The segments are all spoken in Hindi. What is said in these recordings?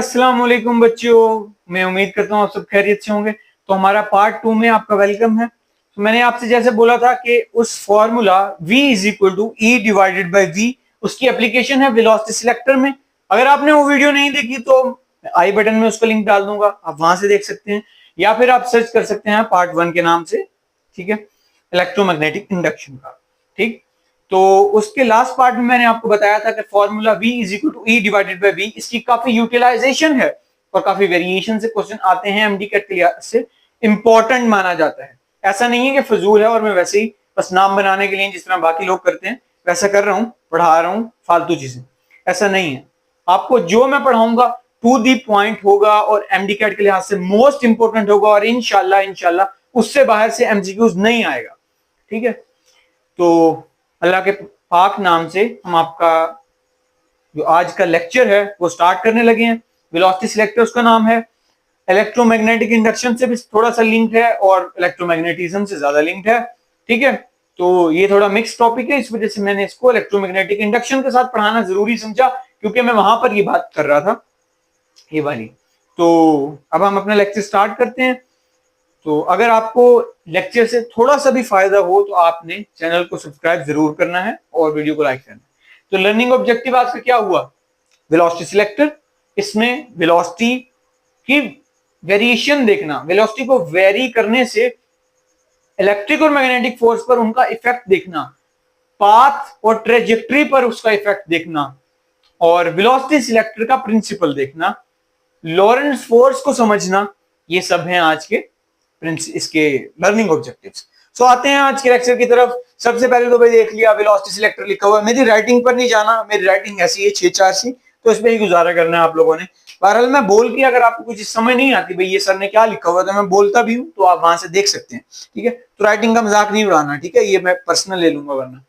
अस्सलाम वालेकुम बच्चों, मैं उम्मीद करता हूँ आप सब खैरियत से होंगे। तो हमारा पार्ट 2 में आपका वेलकम है। तो मैंने आपसे जैसे बोला था कि उस formula v is equal to E divided by V, उसकी एप्लीकेशन है वेलोसिटी सिलेक्टर में। अगर आपने वो वीडियो नहीं देखी तो आई बटन में उसका लिंक डाल दूंगा, आप वहां से देख सकते हैं, या फिर आप सर्च कर सकते हैं पार्ट 1 के नाम से, ठीक है, इलेक्ट्रोमैग्नेटिक इंडक्शन का। ठीक, तो उसके लास्ट पार्ट में मैंने आपको बताया था कि formula v is equal to E divided by V, इसकी काफी यूटिलाइजेशन है और काफी वेरिएशन से क्वेश्चन आते हैं एमडी कैट के लिहाज से, इंपॉर्टेंट माना जाता है। ऐसा नहीं है कि फजूल है और मैं वैसे ही बस नाम बनाने के लिए जिस तरह बाकी लोग करते हैं वैसा कर रहा हूं, पढ़ा रहा हूं फालतू चीजें, ऐसा नहीं है। आपको जो मैं पढ़ाऊंगा टू दी पॉइंट होगा और एमडी कैट के लिहाज से मोस्ट इंपॉर्टेंट होगा और इंशाल्लाह उससे बाहर से एमसीक्यूज नहीं आएगा। ठीक है, तो अल्लाह के पाक नाम से हम आपका जो आज का लेक्चर है वो स्टार्ट करने लगे हैं। वेलोसिटी सिलेक्टर उसका नाम है, इलेक्ट्रोमैग्नेटिक इंडक्शन से भी थोड़ा सा लिंक है और इलेक्ट्रोमैग्नेटिज्म से ज्यादा लिंक है। ठीक है, तो ये थोड़ा मिक्स टॉपिक है, इस वजह से मैंने इसको इलेक्ट्रोमैग्नेटिक इंडक्शन के साथ पढ़ाना जरूरी समझा, क्योंकि मैं वहां पर ये बात कर रहा था, ये वाली। तो अब हम अपना लेक्चर स्टार्ट करते हैं। तो अगर आपको लेक्चर से थोड़ा सा भी फायदा हो तो आपने चैनल को सब्सक्राइब जरूर करना है और वीडियो को लाइक करना है। तो लर्निंग ऑब्जेक्टिव आज का क्या हुआ? वेलोसिटी सिलेक्टर, इसमें वेलोसिटी की वेरिएशन देखना, वेलोसिटी को वेरी करने से इलेक्ट्रिक और मैग्नेटिक फोर्स पर उनका इफेक्ट देखना, पाथ और ट्रेजेक्टरी पर उसका इफेक्ट देखना, और वेलोसिटी सिलेक्टर का प्रिंसिपल देखना, लॉरेंस फोर्स को समझना, ये सब हैं आज के इसके लर्निंग ऑब्जेक्टिव्स। सो आते हैं आज के लेक्चर की तरफ। सबसे पहले तो भाई देख लिया वेलोसिटी सिलेक्टर लिखा हुआ है, मेरी राइटिंग पर नहीं जाना, मेरी राइटिंग ऐसी है 6-4 सी, तो इसमें ही गुजारा करना है आप लोगों ने। बहरहाल मैं बोल के अगर आपको कुछ समझ नहीं आती भाई ये सर ने क्या लिखा हुआ, तो मैं बोलता भी हूँ तो आप वहां से देख सकते हैं। ठीक है, तो राइटिंग का मजाक नहीं उड़ाना, ठीक है, ये मैं पर्सनल ले लूंगा वरना।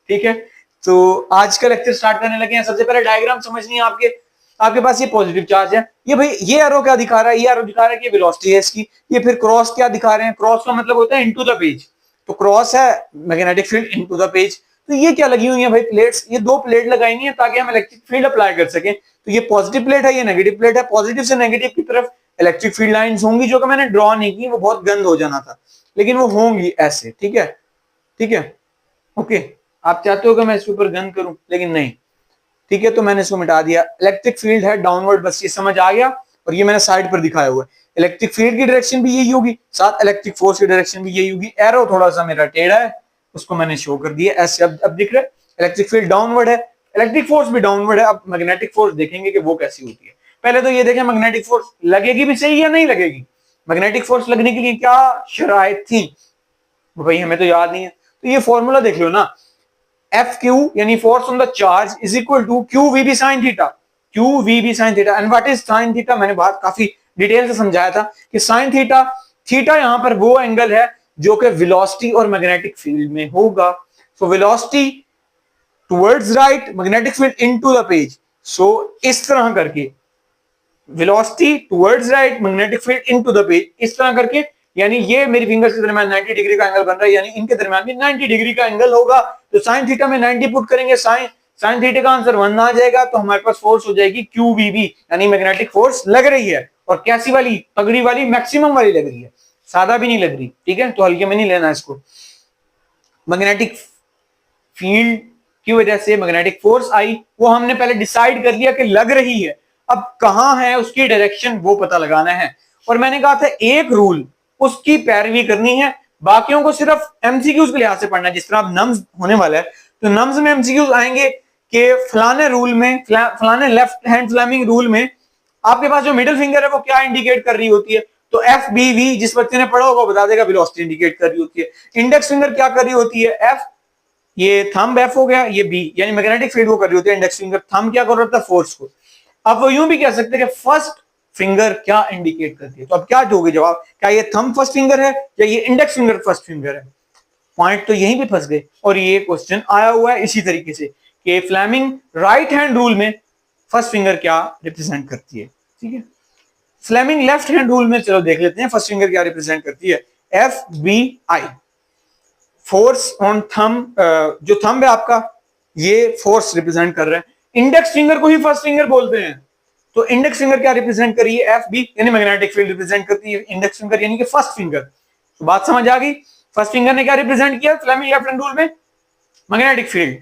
ठीक है, तो आज का लेक्चर स्टार्ट करने लगे हैं। सबसे पहले डायग्राम समझनी है आपके आपके पास ये पॉजिटिव चार्ज है, ये भाई ये एरो क्या दिखा रहा है, ये एरो दिखा रहा है कि वेलोसिटी है इसकी। ये फिर क्रॉस क्या दिखा रहे हैं, क्रॉस का मतलब होता है इनटू द पेज, तो क्रॉस है magnetic field into the page. तो ये क्या लगी हुई है भाई, प्लेट्स, ये दो प्लेट लगाई है ताकि हम इलेक्ट्रिक फील्ड अप्लाई कर सकें। तो ये पॉजिटिव प्लेट है, ये नेगेटिव प्लेट है, पॉजिटिव से नेगेटिव की तरफ इलेक्ट्रिक फील्ड लाइंस होंगी, जो कि मैंने ड्रॉ नहीं की, वो बहुत गंद हो जाना था, लेकिन वो होंगी ऐसे। ठीक है, ठीक है, ओके। आप चाहते हो कि मैं इसके ऊपर गंद करूं, लेकिन नहीं, ठीक है, तो मैंने इसको मिटा दिया। इलेक्ट्रिक फील्ड है डाउनवर्ड, बस ये समझ आ गया, और ये मैंने साइड पर दिखाया हुआ है। इलेक्ट्रिक फील्ड की डायरेक्शन भी यही होगी, साथ इलेक्ट्रिक फोर्स की डायरेक्शन भी यही होगी। एरो थोड़ा सा मेरा टेढ़ा है, उसको मैंने शो कर दिया ऐसे। अब दिख रहा है, इलेक्ट्रिक फील्ड डाउनवर्ड है, इलेक्ट्रिक फोर्स भी डाउनवर्ड है। अब मैग्नेटिक फोर्स देखेंगे कि वो कैसी होती है। पहले तो ये देखें मैग्नेटिक फोर्स लगेगी भी सही या नहीं लगेगी। मैग्नेटिक फोर्स लगने के लिए क्या शराइत थी भाई, हमें तो याद नहीं है, तो ये फॉर्मूला देख लो ना, एफ क्यू यानी force on the charge is equal to Q V B sine theta, Q V B sine theta. And what is sine theta, मैंने बात काफी डिटेल से समझाया था कि साइन थीटा, थीटा यहां पर वो एंगल है जो कि वेलोसिटी और मैग्नेटिक फील्ड में होगा। So velocity towards right, magnetic field into the page. So इस तरह करके velocity towards right, magnetic field into the page, इस तरह करके, यानी ये मेरी फिंगर्स के दरमियान 90 डिग्री का एंगल बन रहा है, यानी इनके दरमियान भी 90 डिग्री का एंगल होगा। तो साइन थीटा में 90 पुट करेंगे, साइन थीटा का आंसर 1 आ जाएगा, तो हमारे पास फोर्स हो जाएगी क्यू वी बी, यानी मैग्नेटिक फोर्स लग रही है, और कैसी वाली, तगड़ी वाली, मैक्सिमम वाली लग रही है, सादा भी नहीं लग रही। ठीक है, तो हल्के में नहीं लेना इसको। मैग्नेटिक फील्ड की वजह से मैग्नेटिक फोर्स आई, वो हमने पहले डिसाइड कर लिया कि लग रही है। अब कहां है उसकी डायरेक्शन, वो पता लगाना है। और मैंने कहा था एक रूल, उसकी पैरवी करनी है, बाकियों को सिर्फ एमसीक्यूज के लिहाज से पढ़ना है। जिस तरह अब नम्स होने वाला है, तो नम्स में एमसीक्यूज आएंगे कि फलाने रूल में, फलाने लेफ्ट हैंड फ्लेमिंग रूल में आपके पास जो मिडिल फिंगर है वो क्या इंडिकेट कर रही होती है। तो एफ बी वी, जिस बच्चे ने पढ़ा होगा बता देगा, वेलोसिटी इंडिकेट कर रही होती है। इंडेक्स फिंगर क्या कर रही होती है, एफ, ये थंब एफ हो गया, ये बी, यानी मैग्नेटिक फील्ड को कर रही होती है इंडेक्स फिंगर। थंब क्या कर रहा था, फोर्स को। अब वो यूं भी कह सकते हैं कि फर्स्ट फिंगर क्या इंडिकेट करती है। तो अब क्या दोगे जवाब, क्या ये थंब फर्स्ट फिंगर है या ये इंडेक्स फिंगर फर्स्ट फिंगर है? पॉइंट तो यहीं पे फंस गए। और ये क्वेश्चन आया हुआ है इसी तरीके से कि फ्लेमिंग राइट हैंड रूल में फर्स्ट फिंगर क्या रिप्रेजेंट करती है। ठीक है, फ्लेमिंग लेफ्ट हैंड रूल में चलो देख लेते हैं फर्स्ट फिंगर क्या रिप्रेजेंट करती है। F B I, force on thumb, जो थंब है आपका, ये फोर्स रिप्रेजेंट कर रहा है। इंडेक्स फिंगर को ही फर्स्ट फिंगर बोलते हैं, तो इंडेक्स फिंगर क्या रिप्रेजेंट कर रही है? एफ बी, यानी मैग्नेटिक फील्ड रिप्रेजेंट करती है इंडेक्स फिंगर, यानी कि फर्स्ट फिंगर। तो बात समझ आ गई? फर्स्ट फिंगर ने क्या रिप्रेजेंट किया फ्लेमिंग लेफ्ट हैंड रूल में? Magnetic field.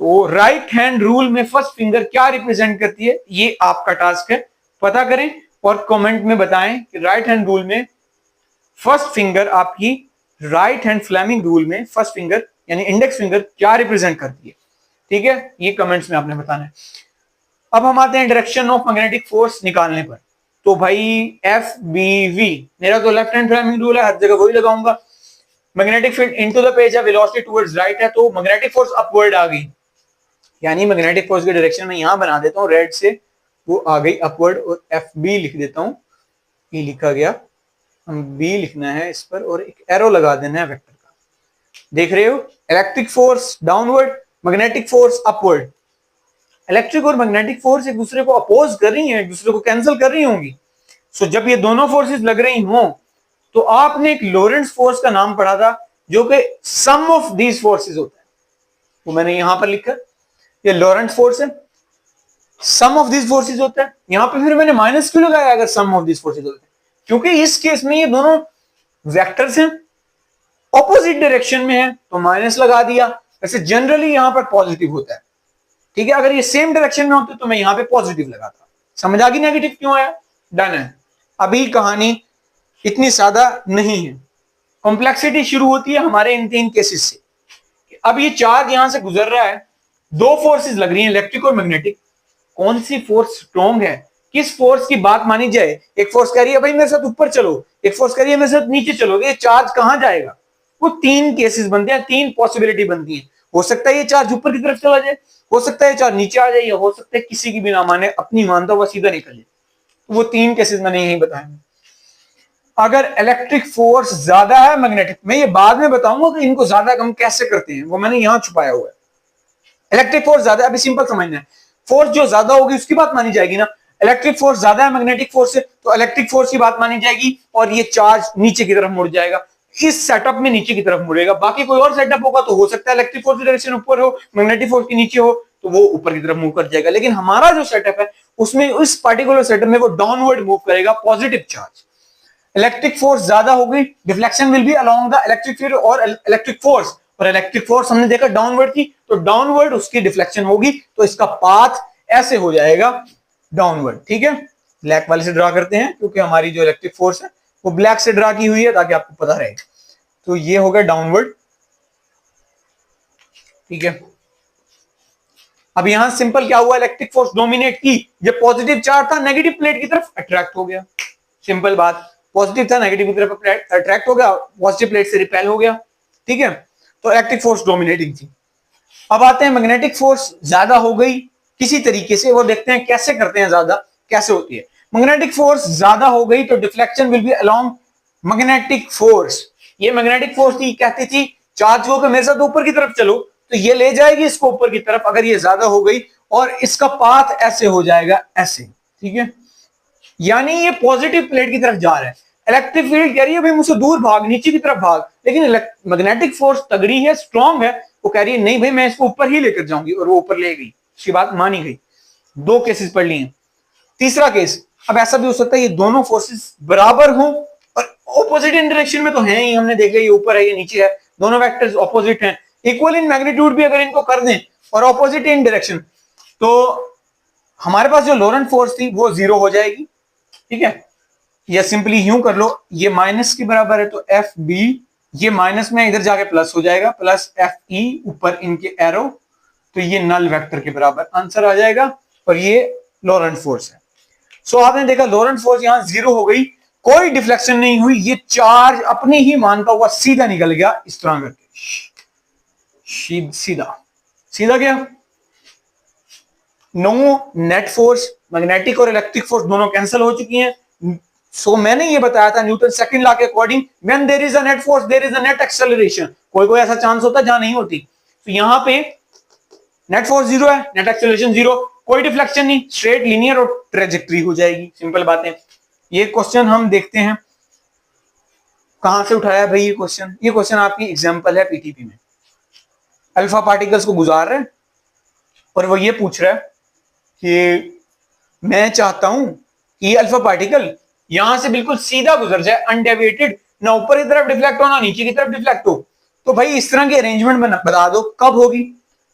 तो राइट हैंड रूल में फर्स्ट फिंगर क्या रिप्रेजेंट करती है, ये आपका टास्क है, पता करें और कमेंट में बताएं कि राइट हैंड रूल में फर्स्ट फिंगर आपकी, राइट हैंड फ्लेमिंग रूल में फर्स्ट फिंगर यानी इंडेक्स फिंगर क्या रिप्रेजेंट करती है। ठीक है, ये कमेंट्स में आपने बताना है। अब हम आते हैं डायरेक्शन ऑफ मैग्नेटिक फोर्स निकालने पर। तो भाई एफ बी वी, मेरा तो लेफ्ट हैंड फ्लेमिंग रूल है, हर जगह वही लगाऊंगा। Magnetic field into the page है, वेलोसिटी टुवर्ड्स राइट है, तो मैग्नेटिक फोर्स अपवर्ड आ गई, यानी मैग्नेटिक फोर्स की डायरेक्शन में यहां बना देता हूं रेड से, वो आ गई अपवर्ड, और एफ बी लिख देता हूं, ये लिखा गया, हम बी लिखना है इस पर और एक एरो लगा देना है वेक्टर का। देख रहे हो, electric force downward, magnetic force upward. Electric और मैग्नेटिक फोर्स एक दूसरे को अपोज कर रही हैं, एक दूसरे को कैंसिल कर रही होंगी। सो जब ये दोनों फोर्सेस लग रही हों तो आपने एक लॉरेंट्ज फोर्स का नाम पढ़ा था जो कि सम ऑफ दीज फोर्सेस होता है, वो मैंने यहां पर लिखा, ये लॉरेंट्ज फोर्स है, सम ऑफ दीज फोर्सेस होता है। यहां पे फिर मैंने माइनस क्यों लगाया अगर सम ऑफ दीज फोर्सेस होते हैं? क्योंकि इस केस में ये दोनों वेक्टर्स हैं, ऑपोजिट डायरेक्शन में है, तो माइनस लगा दिया। वैसे जनरली यहां पर पॉजिटिव होता है, ठीक है, अगर ये सेम डायरेक्शन में होते तो मैं यहां पे पॉजिटिव लगाता। समझ आ गई नेगेटिव क्यों आया? डन है। अभी कहानी इतनी सादा नहीं है, कॉम्प्लेक्सिटी शुरू होती है हमारे इन तीन केसेस से। अब ये चार्ज यहां से गुजर रहा है, दो फोर्सेस लग रही हैं, इलेक्ट्रिक और मैग्नेटिक। कौन सी फोर्स स्ट्रॉन्ग है, किस फोर्स की बात मानी जाए? एक फोर्स कह रही है भाई मेरे साथ ऊपर चलो, एक फोर्स कह रही है मेरे साथ नीचे चलो, ये चार्ज कहां जाएगा? वो तीन केसेस बनते हैं, तीन पॉसिबिलिटी बनती है। हो सकता है ये चार्ज ऊपर की तरफ चला जाए, हो सकता है चार्ज नीचे आ जाए, या हो सकता है किसी की भी ना माने, अपनी मानता हुआ सीधा निकल जाए। वो तीन केसेस मैंने यही बताए। अगर इलेक्ट्रिक फोर्स ज्यादा है मैग्नेटिक, मैं ये बाद में बताऊंगा कि इनको ज्यादा कम कैसे करते हैं, वो मैंने यहां छुपाया हुआ है। इलेक्ट्रिक फोर्स ज्यादा है, अभी सिंपल समझना है, फोर्स जो ज्यादा होगी उसकी बात मानी जाएगी ना। इलेक्ट्रिक फोर्स ज्यादा है मैग्नेटिक फोर्स से, तो इलेक्ट्रिक फोर्स की बात मानी जाएगी, और ये चार्ज नीचे की तरफ मुड़ जाएगा। इस सेटअप में नीचे की तरफ मुड़ेगा। बाकी कोई और सेटअप होगा तो हो सकता है इलेक्ट्रिक फोर्स की डायरेक्शन ऊपर हो, मैग्नेटिक फोर्स की नीचे हो, तो वो ऊपर की तरफ मूव कर जाएगा। लेकिन हमारा जो सेटअप है उसमें, उस पर्टिकुलर सेटअप में वो डाउनवर्ड मूव करेगा, पॉजिटिव चार्ज। इलेक्ट्रिक फोर्स ज्यादा होगी, deflection will be along the electric field और इलेक्ट्रिक फोर्स, और इलेक्ट्रिक फोर्स हमने देखा डाउनवर्ड की, तो डाउनवर्ड उसकी डिफ्लेक्शन होगी, तो इसका पाथ ऐसे हो जाएगा डाउनवर्ड। ठीक है, ब्लैक वाले से ड्रा करते हैं क्योंकि हमारी जो इलेक्ट्रिक फोर्स है वो ब्लैक से ड्रा की हुई है ताकि आपको पता रहे। तो ये हो गया डाउनवर्ड। ठीक है, अब यहां सिंपल क्या हुआ, इलेक्ट्रिक फोर्स डोमिनेट की, जब पॉजिटिव चार्ज था नेगेटिव प्लेट की तरफ अट्रैक्ट हो गया। सिंपल बात, पॉजिटिव था नेगेटिव की तरफ अट्रैक्ट हो गया, पॉजिटिव प्लेट से रिपेल हो गया। ठीक है, तो इलेक्ट्रिक फोर्स डोमिनेटिंग थी। अब आते हैं मैग्नेटिक फोर्स ज्यादा हो गई किसी तरीके से, वो देखते हैं कैसे करते हैं, ज्यादा कैसे होती है। मैग्नेटिक फोर्स ज्यादा हो गई तो deflection will be along magnetic force. ये मैग्नेटिक फोर्स थी, कहती थी चार्ज को कि मेरे साथ ऊपर की तरफ चलो, तो ये ले जाएगी इसको ऊपर की तरफ अगर ये ज्यादा हो गई, और इसका पाथ ऐसे हो जाएगा, ऐसे। ठीक है, यानी ये पॉजिटिव प्लेट की तरफ जा रहा है। इलेक्ट्रिक फील्ड कह रही है भाई मुझसे दूर भाग, नीचे की तरफ भाग, लेकिन मैग्नेटिक फोर्स तगड़ी है, स्ट्रांग है, वो कह रही है नहीं भाई मैं इसको ऊपर ही लेकर जाऊंगी, और वो ऊपर ले गई, उसकी बात मानी गई। दो केसेस पढ़ लिए। तीसरा केस, अब ऐसा भी हो सकता है ये दोनों फोर्सेस बराबर हों और ऑपोजिट इन डायरेक्शन में तो है ही, हमने देखा ये ऊपर है ये नीचे है, दोनों वेक्टर्स ऑपोजिट हैं, इक्वल इन मैग्नीट्यूड भी अगर इनको कर दें और ऑपोजिट इन डायरेक्शन, तो हमारे पास जो लॉरेंट फोर्स थी वो जीरो हो जाएगी। ठीक है, या सिंपली यूं कर लो, ये माइनस के बराबर है तो एफ बी, ये माइनस में इधर जाके प्लस हो जाएगा, प्लस एफ ई, ऊपर इनके एरो, तो ये नल वेक्टर के बराबर आंसर आ जाएगा, और ये लॉरेंट फोर्स है। सो आपने देखा लॉरेंट फोर्स यहां जीरो हो गई, कोई डिफ्लेक्शन नहीं हुई, ये चार्ज अपनी ही मानता हुआ सीधा निकल गया इस तरह करके, सीधा सीधा गया। नो नेट फोर्स, मैग्नेटिक और इलेक्ट्रिक फोर्स दोनों कैंसिल हो चुकी हैं। सो मैंने ये बताया था न्यूटन सेकंड लॉ के according, when there is a net force there is a net acceleration. कोई कोई ऐसा चांस होता है जहां नहीं होती, तो यहां पे नेट फोर्स जीरो है, नेट एक्सेलरेशन जीरो, कोई डिफ्लेक्शन नहीं, स्ट्रेट लीनियर और ट्रेजेक्टरी हो जाएगी। सिंपल बात है। ये क्वेश्चन हम देखते हैं कहां से उठाया भाई ये क्वेश्चन आपकी एग्जांपल है पीटीपी में। अल्फा पार्टिकल्स को गुजार रहे हैं और वो ये पूछ रहा है कि मैं चाहता हूं कि ये अल्फा पार्टिकल यहां से बिल्कुल सीधा गुजर जाए, अनडेविएटेड, ना ऊपर की तरफ डिफ्लेक्ट हो ना नीचे की तरफ डिफ्लेक्ट हो। तो भाई इस तरह की अरेंजमेंट बता दो कब होगी।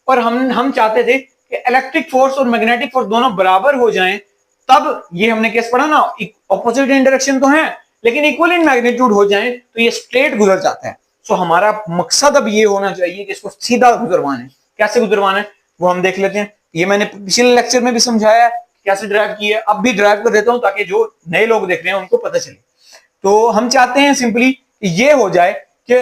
और हम चाहते थे कि इलेक्ट्रिक फोर्स और मैग्नेटिक फोर्स दोनों बराबर हो जाएं, तब ये हमने केस पढ़ा ना, ऑपोजिट इन डायरेक्शन तो है लेकिन इक्वल इन मैग्नीट्यूड हो जाए तो ये स्ट्रेट गुजर जाता है। सो हमारा मकसद अब ये होना चाहिए कि इसको सीधा गुजरवाना है। कैसे गुजरवाना है वो हम देख लेते हैं। ये मैंने पिछले लेक्चर में भी समझाया है कैसे ड्राइव की है, अब भी ड्राइव कर देता हूं ताकि जो नए लोग देख रहे हैं उनको पता चले। तो हम चाहते हैं सिंपली ये हो जाए कि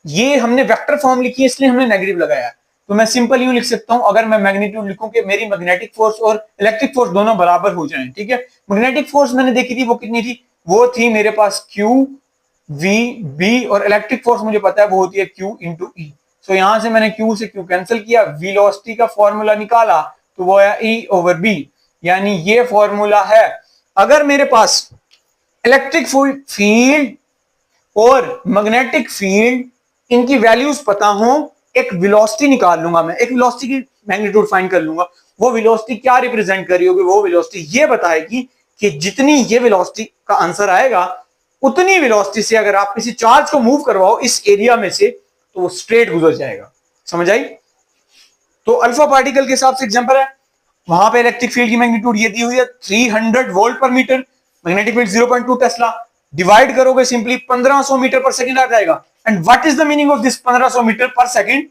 ये हमने वेक्टर फॉर्म लिखी है इसलिए हमने नेगेटिव लगाया। तो मैं सिंपल यूं लिख सकता हूं, अगर मैं मैग्नीट्यूड लिखूं कि मेरी मैग्नेटिक फोर्स और इलेक्ट्रिक फोर्स दोनों बराबर हो जाएं, ठीक है। मैग्नेटिक फोर्स मैंने देखी थी वो कितनी थी, वो थी मेरे पास Q V B, और इलेक्ट्रिक फोर्स मुझे पता है वो होती है Q इंटू E। सो यहां से मैंने Q से Q कैंसिल किया, वेलोसिटी का फॉर्मूला निकाला तो वो है E ओवर B, यानी ये फॉर्मूला है। अगर मेरे पास इलेक्ट्रिक फील्ड और मैग्नेटिक फील्ड इनकी वैल्यूज पता हो, एक वेलोसिटी निकाल लूंगा मैं, एक वेलोसिटी की मैग्नीट्यूड फाइंड कर लूंगा। वो वेलोसिटी क्या रिप्रेजेंट कर रही होगी, वो वेलोसिटी ये बताएगी कि जितनी ये वेलोसिटी का आंसर आएगा उतनी वेलोसिटी से अगर आप किसी चार्ज को मूव करवाओ इस एरिया में से तो वो स्ट्रेट गुजर जाएगा। समझ आई? तो अल्फा पार्टिकल के हिसाब से एग्जांपल है, वहां पे इलेक्ट्रिक फील्ड की मैग्नीट्यूड ये दी हुई है 300 वोल्ट पर meter, magnetic field 0.2 tesla, divide करोगे सिंपली 1500 मीटर पर सेकंड आ जाएगा। And what is the meaning of this 1500 meter पर सेकंड?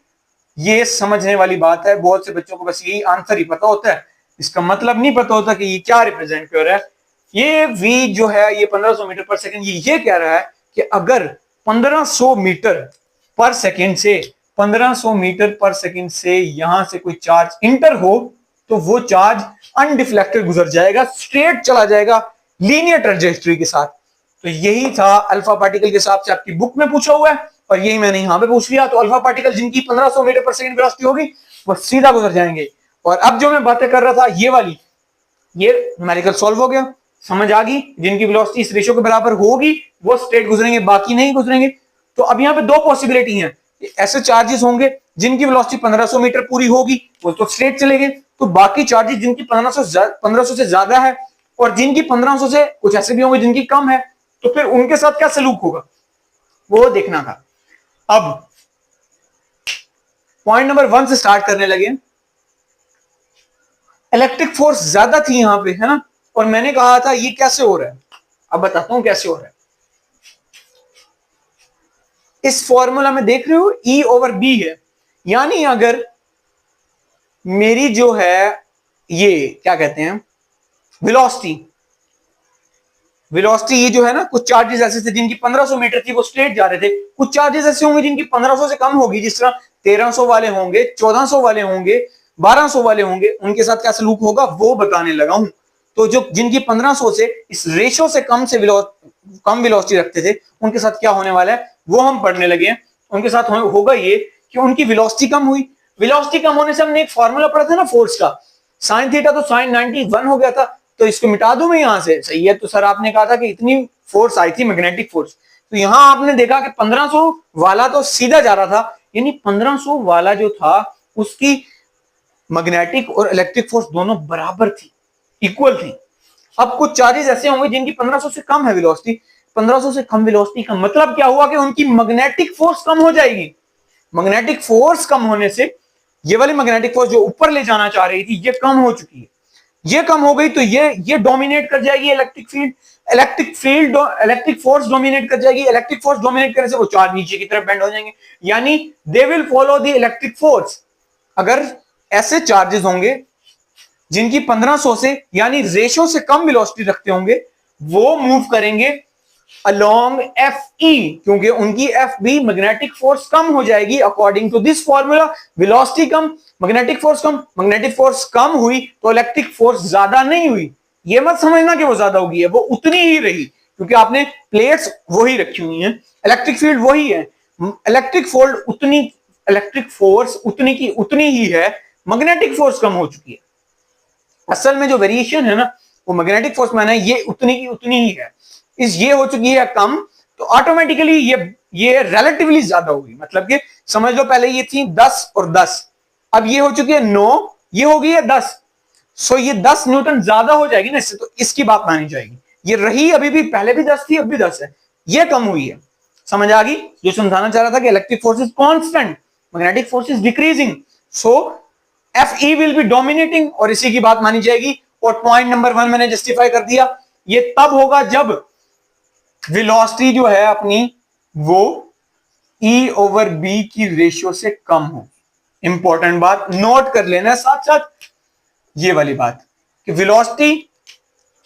ये समझने वाली बात है, बहुत से बच्चों को बस यही आंसर ही पता होता है, इसका मतलब नहीं पता होता कि ये क्या रिप्रेजेंट कर रहा है। ये v जो है ये 1500 मीटर पर सेकंड, ये कह रहा है कि अगर 1500 मीटर पर सेकंड से 1500 मीटर पर सेकंड से यहां से कोई चार्ज इंटर हो तो वो चार्ज अनडिफ्लेक्टेड गुजर जाएगा, स्ट्रेट चला जाएगा लीनियर ट्रैजेक्टरी के साथ। तो यही था अल्फा पार्टिकल के हिसाब से आपकी बुक में पूछा हुआ है और यही मैंने यहां पे पूछ लिया। तो अल्फा पार्टिकल जिनकी 1500 मीटर पर सेकंड वेलोसिटी होगी वो सीधा गुजर जाएंगे। और अब जो मैं बातें कर रहा था ये वाली, ये न्यूमेरिकल सॉल्व हो गया, समझ आ गई। जिनकी वेलोसिटी इस रेशियो के बराबर होगी वो स्ट्रेट गुजरेंगे, बाकी नहीं गुजरेंगे। तो अब यहाँ पे दो पॉसिबिलिटी हैं, ऐसे चार्जेस होंगे जिनकी वेलोसिटी 1500 मीटर पूरी होगी वो तो स्ट्रेट चलेंगे, तो बाकी चार्जेस जिनकी 1500 से ज्यादा है और जिनकी 1500 से कुछ ऐसे भी होंगे जिनकी कम है, तो फिर उनके साथ क्या सलूक होगा वो देखना था। अब पॉइंट नंबर 1 से स्टार्ट करने लगे। इलेक्ट्रिक फोर्स ज्यादा थी यहां पे, है ना, और मैंने कहा था ये कैसे हो रहा है, अब बताता हूं कैसे हो रहा है। इस फॉर्मूला में देख रहे हो E ओवर B है, यानी अगर मेरी जो है ये क्या कहते हैं वेलोसिटी ये जो है ना, कुछ चार्जेस ऐसे थे जिनकी 1500 मीटर थी वो स्ट्रेट जा रहे थे, कुछ चार्जेस ऐसे होंगे जिनकी 1500 से कम होगी, जिस तरह 1300 वाले होंगे, 1400 वाले होंगे, 1200 वाले होंगे, उनके साथ क्या सलूक होगा वो बताने लगा हूं। तो जो जिनकी 1500 से इस रेशो से कम वेलोसिटी रखते थे उनके साथ क्या होने वाला है वो हम पढ़ने लगे हैं। उनके साथ होगा ये कि उनकी वेलोसिटी कम हुई। वेलोसिटी कम होने से हमने एक फॉर्मूला पढ़ा था ना फोर्स का, साइन थीटा तो साइन 91 हो गया था, तो इसको मिटा दूं मैं यहां से, सही है। तो सर आपने कहा था कि इतनी फोर्स आई थी मैग्नेटिक फोर्स, तो यहां आपने देखा कि 1500 वाला तो सीधा जा रहा था, यानी 1500 वाला जो था उसकी मैग्नेटिक और इलेक्ट्रिक फोर्स दोनों बराबर थी, इक्वल थी। अब कुछ चार्जेस ऐसे होंगे जिनकी 1500 से कम है वेलोसिटी, 1500 से कम वेलोसिटी का मतलब क्या हुआ कि उनकी मैग्नेटिक फोर्स कम हो जाएगी। मैग्नेटिक फोर्स कम होने से ये वाली मैग्नेटिक फोर्स जो ऊपर ले जाना चाह रही थी ये कम हो चुकी है, ये कम हो गई तो ये डोमिनेट कर जाएगी electric field, electric force dominate कर जाएगी। इलेक्ट्रिक फोर्स डोमिनेट करने से वो चार्ज नीचे की तरफ बेंड हो जाएंगे, यानी they will follow the electric force. अगर ऐसे चार्जेस होंगे जिनकी 1500 से यानी रेशो से कम वेलोसिटी रखते होंगे वो मूव करेंगे अलोंग FE, क्योंकि उनकी FB मैग्नेटिक फोर्स कम हो जाएगी according to this formula. Velocity कम, मैग्नेटिक फोर्स कम, मैग्नेटिक फोर्स कम हुई तो इलेक्ट्रिक फोर्स ज्यादा नहीं हुई। ये मत समझना कि वो ज्यादा होगी, वो उतनी ही रही, क्योंकि आपने प्लेट्स वही रखी हुई हैं, इलेक्ट्रिक फील्ड वही है, इलेक्ट्रिक फोर्स उतनी की उतनी ही है, मैग्नेटिक फोर्स कम हो चुकी है। असल में जो वेरिएशन है ना वो मैग्नेटिक फोर्स में है ये उतनी की उतनी ही है, इस ये हो चुकी है कम तो ऑटोमेटिकली ये रिलेटिवली ज्यादा होगी। मतलब कि समझ लो पहले ये थी 10 और 10, अब ये हो चुकी है 9, ये हो गई है 10। सो ये 10 न्यूटन ज्यादा हो जाएगी ना इससे, तो इसकी बात मानी जाएगी। ये रही अभी भी, पहले भी 10 थी, अब भी 10 है, ये कम हुई है। समझ आ गई? जो समझाना चाह रहा था कि electric force is constant, magnetic force is decreasing, so F E will be dominating, और इसी की बात मानी जाएगी। और पॉइंट नंबर 1 मैंने जस्टिफाई कर दिया, ये तब होगा जब वेलोसिटी जो है अपनी वो E ओवर बी की रेशियो से कम हो। इंपॉर्टेंट बात नोट कर लेना साथ साथ ये वाली बात कि वेलोसिटी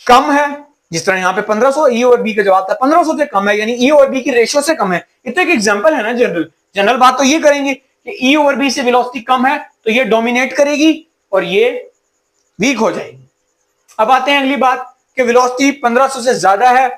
कम है, जिस तरह यहां पे 1500, ई और बी का जवाब था 1500 से कम है, यानी ई और बी की रेशियो से कम है। ये तो एक एग्जांपल है ना, जनरल बात तो ये करेंगे कि ई ओवर बी से वेलोसिटी कम है तो ये डोमिनेट करेगी और ये वीक हो जाएगी। अब आते हैं अगली बात कि वेलोसिटी 1500 से ज्यादा है,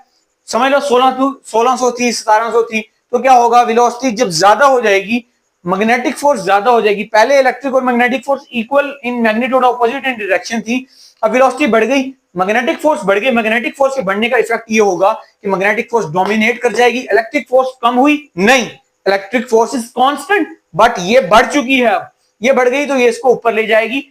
समझ लो 1600 थी, 1700 थी, तो क्या होगा, वेलोसिटी जब ज्यादा हो जाएगी मैग्नेटिक फोर्स ज्यादा हो जाएगी। पहले इलेक्ट्रिक और magnetic force equal in magnitude, opposite in direction थी, अब वेलोसिटी बढ़ गई, मैग्नेटिक फोर्स बढ़ गई। मैग्नेटिक फोर्स के बढ़ने का इफेक्ट ये होगा कि मैग्नेटिक फोर्स डोमिनेट कर जाएगी, इलेक्ट्रिक फोर्स कम हुई नहीं, electric force is constant, but ये बढ़ चुकी है, अब ये बढ़ गई तो ये इसको ऊपर ले जाएगी,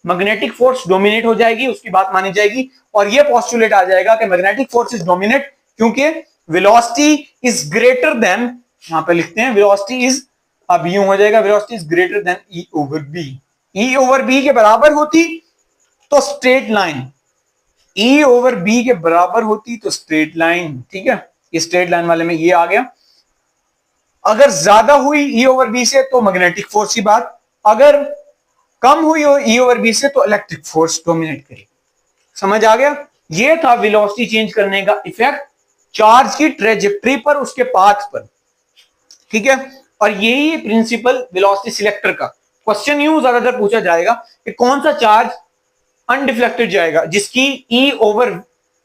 मैग्नेटिक फोर्स डोमिनेट हो जाएगी, उसकी बात मानी जाएगी। और ये पोस्टुलेट आ जाएगा कि मैग्नेटिक फोर्स इज डोमिनेट क्योंकि वेलोसिटी इज ग्रेटर देन, यहां पे लिखते हैं वेलोसिटी इज, अब यूं हो जाएगा velocity is greater than E over B. E over B के बराबर होती तो straight line, E over B के बराबर होती तो स्ट्रेट लाइन, ठीक है, ये स्ट्रेट लाइन वाले में ये आ गया। अगर ज्यादा हुई ई ओवर बी से तो मैग्नेटिक फोर्स की बात, अगर कम हुई हो ई ओवर बी से तो इलेक्ट्रिक फोर्स डोमिनेट करेगी। समझ आ गया? ये था वेलोसिटी चेंज करने का इफेक्ट चार्ज की ट्रेजेक्टरी पर, उसके पाथ पर, ठीक है। और यही प्रिंसिपल वेलोसिटी सिलेक्टर का। क्वेश्चन यूं ज्यादातर पूछा जाएगा कि कौन सा चार्ज अनडिफ्लेक्टेड जाएगा जिसकी ई ओवर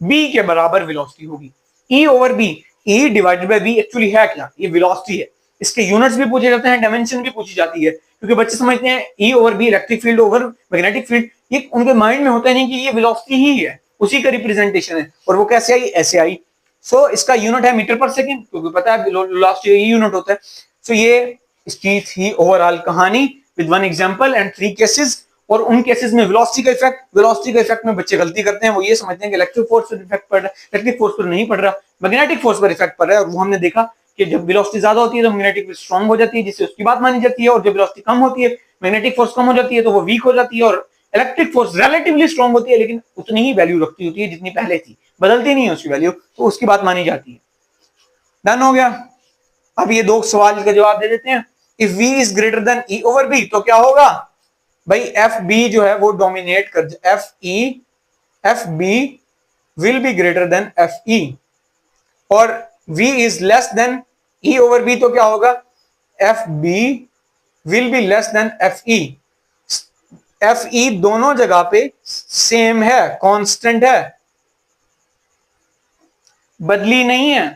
बी के बराबर वेलोसिटी होगी। E over B, E divided by B actually है क्या, ये वेलोसिटी है। इसके यूनिट्स भी पूछे जाते हैं, डायमेंशन भी पूछी जाती है, क्योंकि बच्चे समझते हैं E over B electric field over magnetic field, ये उनके माइंड में होता नहीं कि ये वेलोसिटी ही है, उसी का रिप्रेजेंटेशन है। और वो कैसे आई, ऐसे आई। सो इसका यूनिट है मीटर पर सेकेंड, क्योंकि पता है वेलोसिटी यूनिट होता है। सो ये इसकी थी ओवरऑल कहानी with one example and 3 cases. और उन केसेस में वेलोसिटी का इफेक्ट में बच्चे गलती करते हैं, वो ये समझते हैं कि इलेक्ट्रिक फोर्स पर इफेक्ट पड़ रहा है, इलेक्ट्रिक फोर्स पर नहीं पड़ रहा, मैग्नेटिक फोर्स पर इफेक्ट पड़ रहा है। और वो हमने देखा कि जब वेलोसिटी ज्यादा होती है तो मैग्नेटिक स्ट्रांग हो जाती है, जिससे उसकी बात मानी जाती है, और जब वेलोसिटी कम होती है, मैग्नेटिक फोर्स कम हो जाती है तो वो वीक हो जाती है, और इलेक्ट्रिक फोर्स रिलेटिवली स्ट्रांग होती है, लेकिन उतनी ही वैल्यू रखती होती है जितनी पहले थी, बदलती नहीं है उसकी वैल्यू, तो उसकी बात मानी जाती है। डन हो गया? अब ये 2 सवाल का जवाब दे देते हैं। If V is greater then E over B तो क्या होगा भाई, एफ बी जो है वो डोमिनेट कर, F B will be greater than F E, और V is less than E over B तो क्या होगा, F B will be less than F E. F E दोनों जगह पे सेम है, कांस्टेंट है, बदली नहीं है।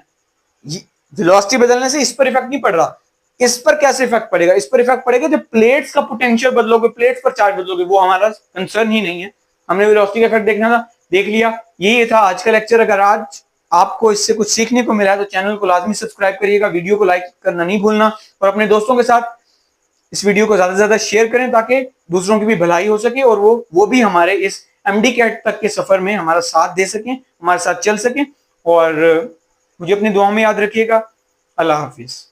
वेलोसिटी बदलने से इस पर इफेक्ट नहीं पड़ रहा, इस पर कैसे इफेक्ट पड़ेगा, इस पर इफेक्ट पड़ेगा जब प्लेट्स का पोटेंशियल बदलोगे, प्लेट्स पर चार्ज बदलोगे, वो हमारा कंसर्न ही नहीं है। हमने वेलोसिटी का इफेक्ट देखना था, देख लिया। ये था आज का लेक्चर। अगर आज आपको इससे कुछ सीखने को मिला तो चैनल को लाजमी सब्सक्राइब करिएगा, वीडियो को लाइक करना नहीं भूलना, और अपने दोस्तों के साथ इस वीडियो को ज्यादा से ज्यादा शेयर करें ताकि दूसरों की भी भलाई हो सके, और वो भी हमारे इस एमडी कैट तक के सफर में हमारा साथ दे सकें, हमारे साथ चल सकें। और मुझे अपनी दुआओं में याद रखिएगा। अल्लाह हाफिज।